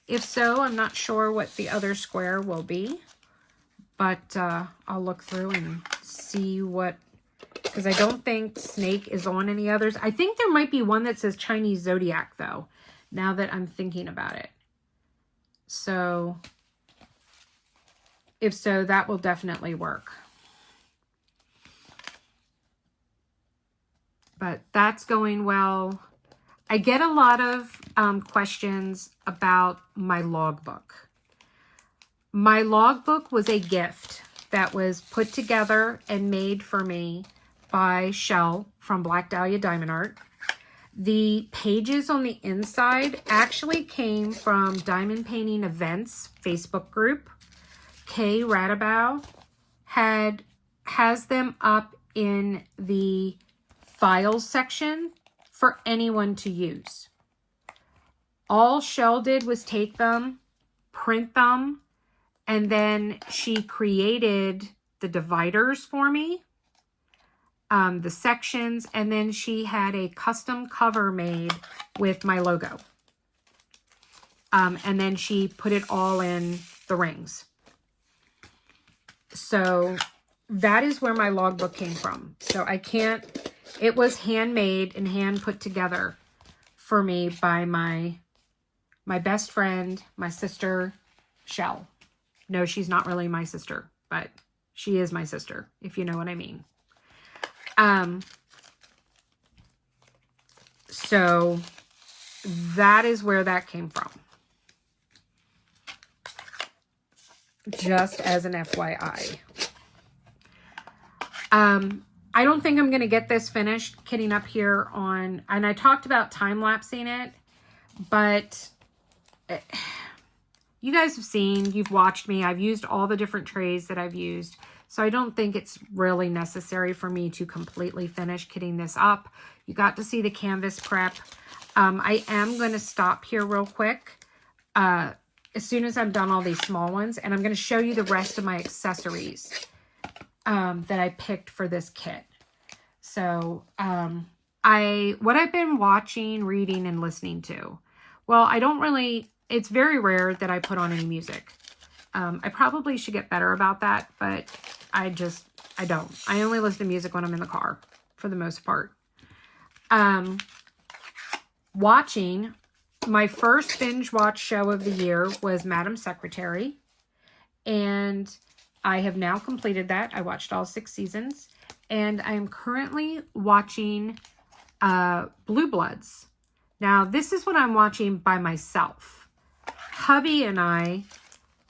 If so, I'm not sure what the other square will be. But I'll look through and see what, because I don't think Snake is on any others. I think there might be one that says Chinese Zodiac, though, now that I'm thinking about it. So if so, that will definitely work. But that's going well. I get a lot of questions about my logbook. My logbook was a gift that was put together and made for me by Shell from Black Dahlia Diamond Art. The pages on the inside actually came from Diamond Painting Events Facebook group. Kay Radabow has them up in the files section for anyone to use. All Shell did was take them, print them, and then she created the dividers for me, the sections, and then she had a custom cover made with my logo. And then she put it all in the rings. So that is where my logbook came from. So I can't, it was handmade and hand put together for me by my best friend, my sister, Shell. No, she's not really my sister, but she is my sister, if you know what I mean. So that is where that came from. Just as an FYI. I don't think I'm going to get this finished kitting up here on, and I talked about time-lapsing it, but you guys have seen, you've watched me. I've used all the different trays that I've used. So I don't think it's really necessary for me to completely finish kitting this up. You got to see the canvas prep. I am going to stop here real quick as soon as I'm done all these small ones. And I'm going to show you the rest of my accessories that I picked for this kit. So what I've been watching, reading, and listening to. Well, I don't really, it's very rare that I put on any music. I probably should get better about that, but I don't. I only listen to music when I'm in the car, for the most part. Watching, my first binge watch show of the year was Madam Secretary, and I have now completed that. I watched all 6 seasons, and I am currently watching Blue Bloods. Now, this is what I'm watching by myself. Hubby and I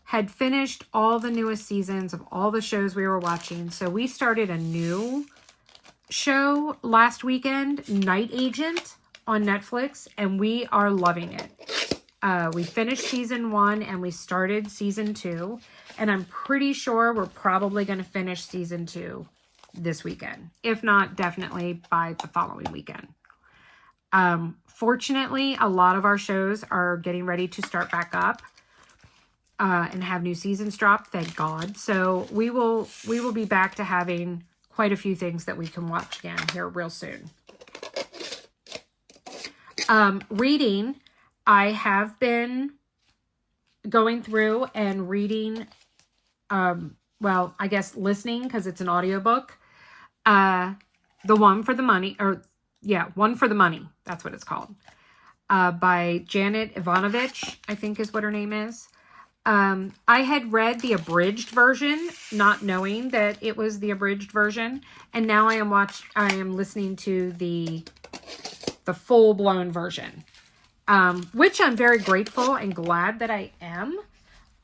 had finished all the newest seasons of all the shows we were watching. So we started a new show last weekend, Night Agent, on Netflix, and we are loving it. We finished season 1 and we started season 2, and I'm pretty sure we're probably going to finish season 2 this weekend. If not, definitely by the following weekend. Fortunately, a lot of our shows are getting ready to start back up. And have new seasons drop, thank God. So we will be back to having quite a few things that we can watch again here real soon. Reading, I have been going through and reading, well, I guess listening, because it's an audiobook. The One for the Money, One for the Money, that's what it's called. By Janet Ivanovich, I think is what her name is. I had read the abridged version, not knowing that it was the abridged version, and now I am listening to the full-blown version, which I'm very grateful and glad that I am.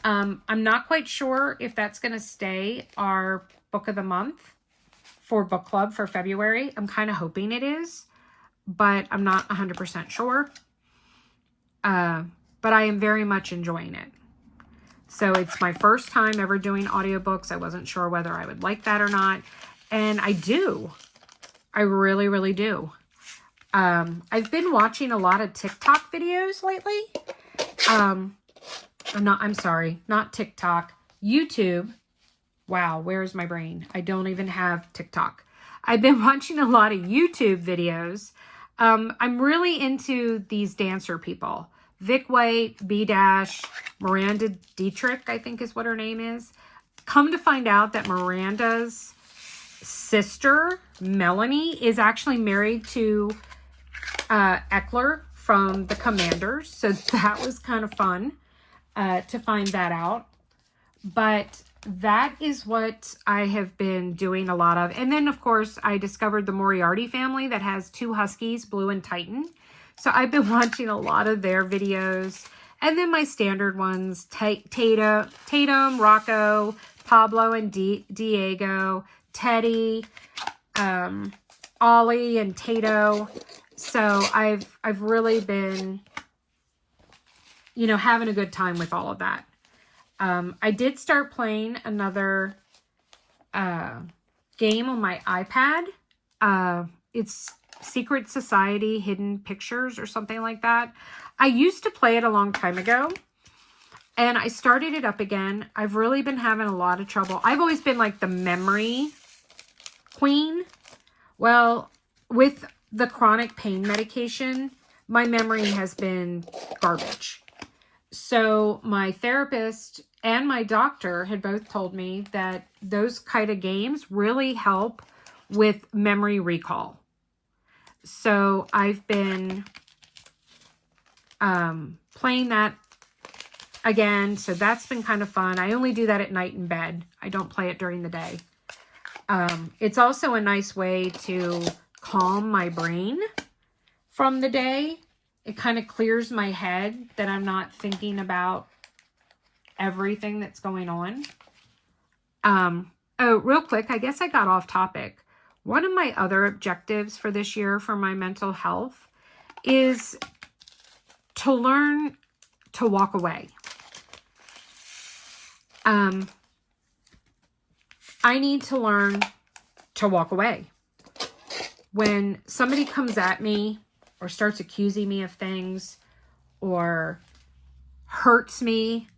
I'm not quite sure if that's going to stay our book of the month for book club for February. I'm kind of hoping it is, but I'm not 100% sure. But I am very much enjoying it. So it's my first time ever doing audiobooks. I wasn't sure whether I would like that or not. And I do. I really, really do. I've been watching a lot of TikTok videos lately. I'm sorry, not TikTok. YouTube. Wow, where's my brain? I don't even have TikTok. I've been watching a lot of YouTube videos. I'm really into these dancer people. Vic White, B-Dash, Miranda Dietrich, I think is what her name is. Come to find out that Miranda's sister, Melanie, is actually married to Eckler from The Commanders. So that was kind of fun to find that out. But that is what I have been doing a lot of. And then, of course, I discovered the Moriarty family that has 2 huskies, Blue and Titan. So I've been watching a lot of their videos. And then my standard ones, Tatum, Rocco, Pablo and Diego, Teddy, Ollie and Tato. So I've really been, having a good time with all of that. I did start playing another game on my iPad. It's Secret Society Hidden Pictures or something like that. I used to play it a long time ago, and I started it up again. I've really been having a lot of trouble. I've always been like the memory queen. Well, with the chronic pain medication, my memory has been garbage. So my therapist and my doctor had both told me that those kind of games really help with memory recall. So I've been playing that again. So that's been kind of fun. I only do that at night in bed. I don't play it during the day. It's also a nice way to calm my brain from the day. It kind of clears my head that I'm not thinking about everything that's going on. Oh, real quick, I guess I got off topic. One of my other objectives for this year for my mental health is to learn to walk away. I need to learn to walk away. When somebody comes at me or starts accusing me of things or hurts me,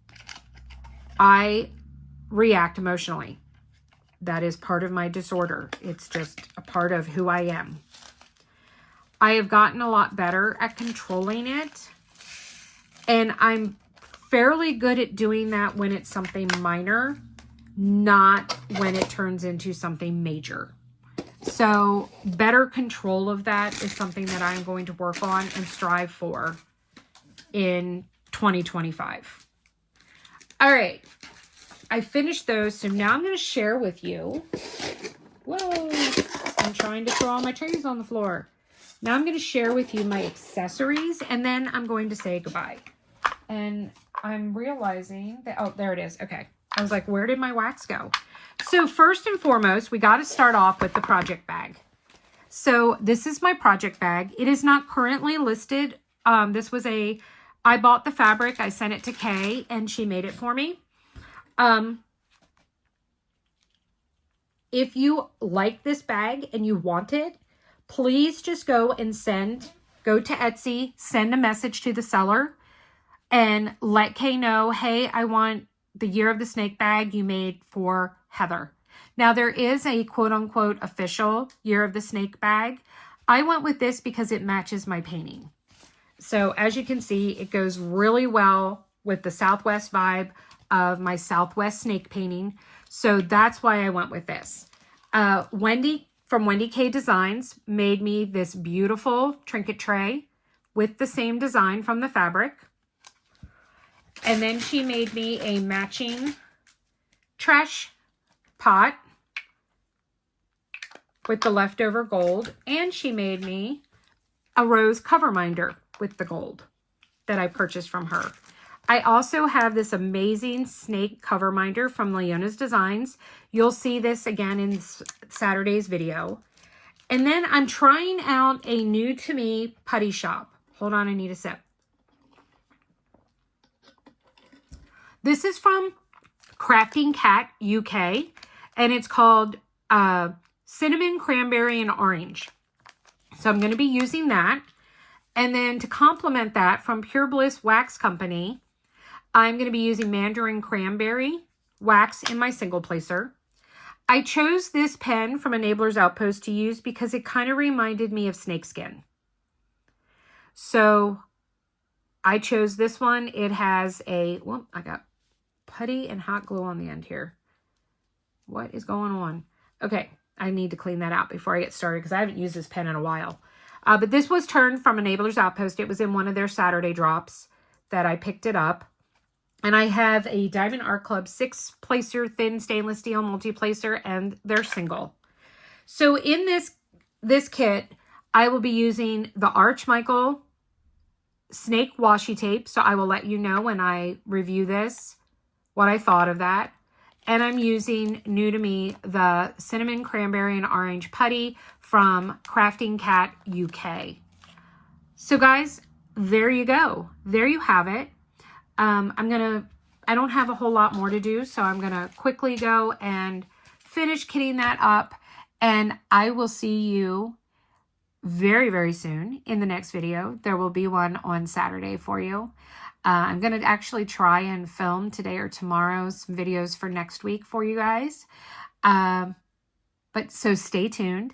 I react emotionally. That is part of my disorder. It's just a part of who I am. I have gotten a lot better at controlling it. And I'm fairly good at doing that when it's something minor, not when it turns into something major. So better control of that is something that I'm going to work on and strive for in 2025. All right. I finished those. So now I'm going to share with you. Whoa. I'm trying to throw all my trays on the floor. Now I'm going to share with you my accessories, and then I'm going to say goodbye. And I'm realizing that, oh, there it is. Okay. I was like, where did my wax go? So first and foremost, we got to start off with the project bag. So this is my project bag. It is not currently listed. This was I bought the fabric. I sent it to Kay and she made it for me. If you like this bag and you want it, please just go to Etsy, send a message to the seller and let Kay know, hey, I want the Year of the Snake bag you made for Heather. Now there is a quote unquote official Year of the Snake bag. I went with this because it matches my painting. So as you can see, it goes really well with the Southwest vibe of my Southwest snake painting. So that's why I went with this. Wendy from Wendy K Designs made me this beautiful trinket tray with the same design from the fabric. And then she made me a matching trash pot with the leftover gold. And she made me a rose cover minder with the gold that I purchased from her. I also have this amazing snake cover minder from JeniRose Designs. You'll see this again in Saturday's video. And then I'm trying out a new to me putty shop. Hold on, I need a sip. This is from Crafting Cat UK, and it's called Cinnamon, Cranberry, and Orange. So I'm going to be using that. And then to complement that, from Pure Bliss Wax Company, I'm going to be using Mandarin Cranberry wax in my single placer. I chose this pen from Enabler's Outpost to use because it kind of reminded me of snakeskin. So I chose this one. It has I got putty and hot glue on the end here. What is going on? Okay, I need to clean that out before I get started because I haven't used this pen in a while. But this was turned from Enabler's Outpost. It was in one of their Saturday drops that I picked it up. And I have a Diamond Art Club 6-placer thin stainless steel multi-placer and they're single. So in this kit, I will be using the Arch Michael snake washi tape. So I will let you know when I review this, what I thought of that. And I'm using, new to me, the Cinnamon, Cranberry, and Orange putty from Crafting Cat UK. So guys, there you go. There you have it. I don't have a whole lot more to do, so I'm going to quickly go and finish kitting that up. And I will see you very, very soon in the next video. There will be one on Saturday for you. I'm going to actually try and film today or tomorrow some videos for next week for you guys. But so stay tuned.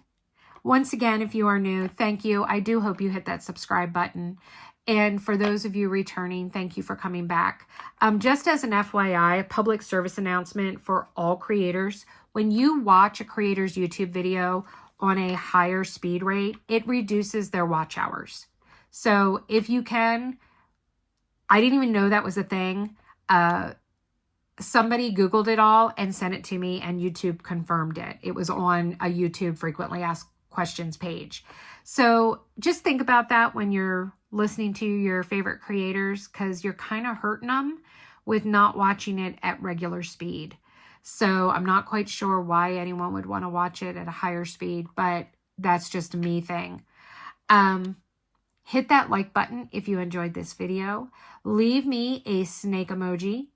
Once again, if you are new, thank you. I do hope you hit that subscribe button. And for those of you returning, thank you for coming back. Just as an FYI, a public service announcement for all creators. When you watch a creator's YouTube video on a higher speed rate, it reduces their watch hours. So if you can, I didn't even know that was a thing. Somebody Googled it all and sent it to me and YouTube confirmed it. It was on a YouTube frequently asked questions page. So just think about that when you're listening to your favorite creators, because you're kind of hurting them with not watching it at regular speed. So I'm not quite sure why anyone would want to watch it at a higher speed, but that's just a me thing. Hit that like button if you enjoyed this video. Leave me a snake emoji.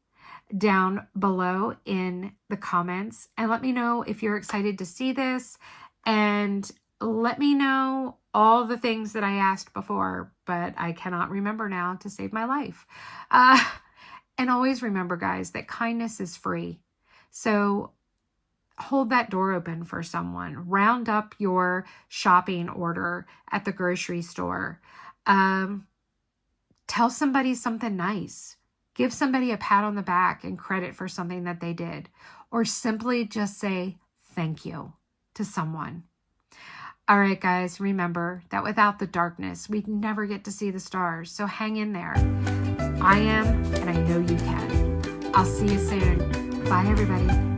down below in the comments and let me know if you're excited to see this, and let me know all the things that I asked before, but I cannot remember now to save my life. And always remember, guys, that kindness is free. So hold that door open for someone. Round up your shopping order at the grocery store. Tell somebody something nice. Give somebody a pat on the back and credit for something that they did. Or simply just say thank you to someone. All right, guys, remember that without the darkness, we'd never get to see the stars. So hang in there. I am, and I know you can. I'll see you soon. Bye, everybody.